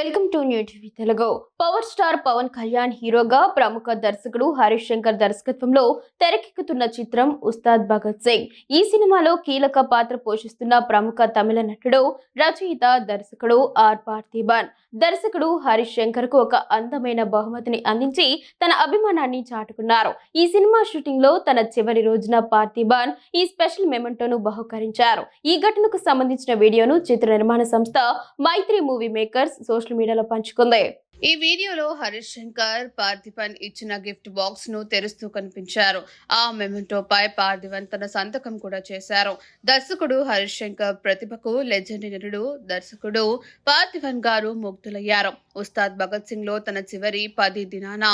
Welcome to new TV Telugu. Power star Pawan Kalyan హీరోగా ప్రముఖ దర్శకుడు హరీష్ శంకర్ దర్శకత్వంలో తెరకెక్కుతున్న చిత్రం ఉస్తాద్ భగత్ సింగ్. ఈ సినిమాలో కీలక పాత్ర పోషిస్తున్న ప్రముఖ తమిళ నటుడు, రచయిత, దర్శకుడు ఆర్ పార్థిబన్. దర్శకుడు హరీష్ శంకర్ కు ఒక అందమైన బహుమతిని అందించి తన అభిమానాన్ని చాటుకున్నారు. ఈ సినిమా షూటింగ్ లో తన చివరి రోజున పార్థిబన్ ఈ స్పెషల్ మెమెంటోను బహుకరించారు. ఈ ఘటనకు సంబంధించిన వీడియోను చిత్ర నిర్మాణ సంస్థ మైత్రి మూవీ మేకర్స్ సోషల్ మీడియాలో పంచుకుంది. ఈ వీడియోలో హరీష్ శంకర్ పార్థిబన్ ఇచ్చిన గిఫ్ట్ బాక్స్ ను తెరుస్తూ కనిపించారు. ఆ మెమెంటోపై పార్థిబన్ తన సంతకం కూడా చేశారు. దర్శకుడు హరీష్ శంకర్ ప్రతిభకు లెజెండరీ నటుడు దర్శకుడు పార్థిబన్ గారు ముగ్ధులయ్యారు. ఉస్తాద్ భగత్ సింగ్ లో తన చివరి 10 దినాన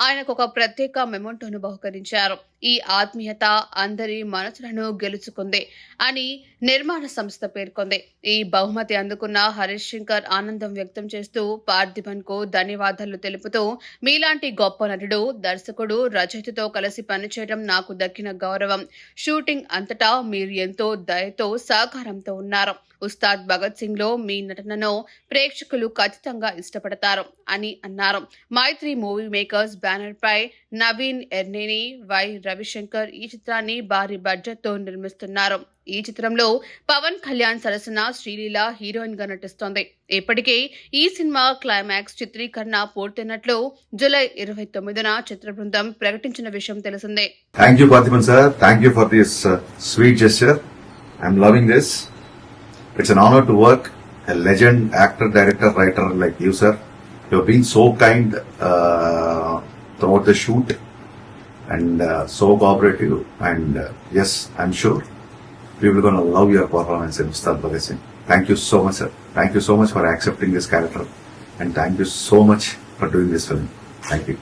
ఆయనకు ఒక ప్రత్యేక మెమెంటోను బహుకరించారు. ఈ ఆత్మీయత అందరి మనసులను గెలుచుకుంది అని నిర్మాణ సంస్థ పేర్కొంది. ఈ బహుమతి అందుకున్న హరీష్ శంకర్ ఆనందం వ్యక్తం చేస్తూ పార్థిబన్ కు ధన్యవాదాలు తెలుపుతూ, మీలాంటి గొప్ప నటుడు, దర్శకుడు, రచయితతో కలిసి పనిచేయడం నాకు దక్కిన గౌరవం. షూటింగ్ అంతటా మీరు ఎంతో దయతో సహకారంతో ఉన్నారు. ఉస్తాద్ భగత్ సింగ్ లో మీ నటనను ప్రేక్షకులు ఖచ్చితంగా ఇష్టపడతారు అని అన్నారు. మైత్రి మూవీ మేకర్స్ బ్యానర్ పై నవీన్ ఎర్నేని, వై రవిశంకర్ ఈ చిత్రాన్ని భారీ బడ్జెట్ తో నిర్మిస్తున్నారు. ఈ చిత్రంలో పవన్ కళ్యాణ్ సరసన శ్రీలీల హీరోయిన్ గా నటిస్తోంది. ఇప్పటికే ఈ సినిమా క్లైమాక్స్ చిత్రీకరణ పూర్తయినట్లు జూలై 29న చిత్ర బృందం ప్రకటించిన విషయం తెలిసిందే. Thank you, Parthiban sir. Thank you for this sweet gesture. I'm loving this. It's an honor to work a legend actor, director, writer like you, sir. You have been so kind throughout the shoot and so cooperative. And yes, I'm sure people are going to love your performance in Ustad Bhagat Singh. Thank you so much, sir. Thank you so much for accepting this character. And thank you so much for doing this film. Thank you.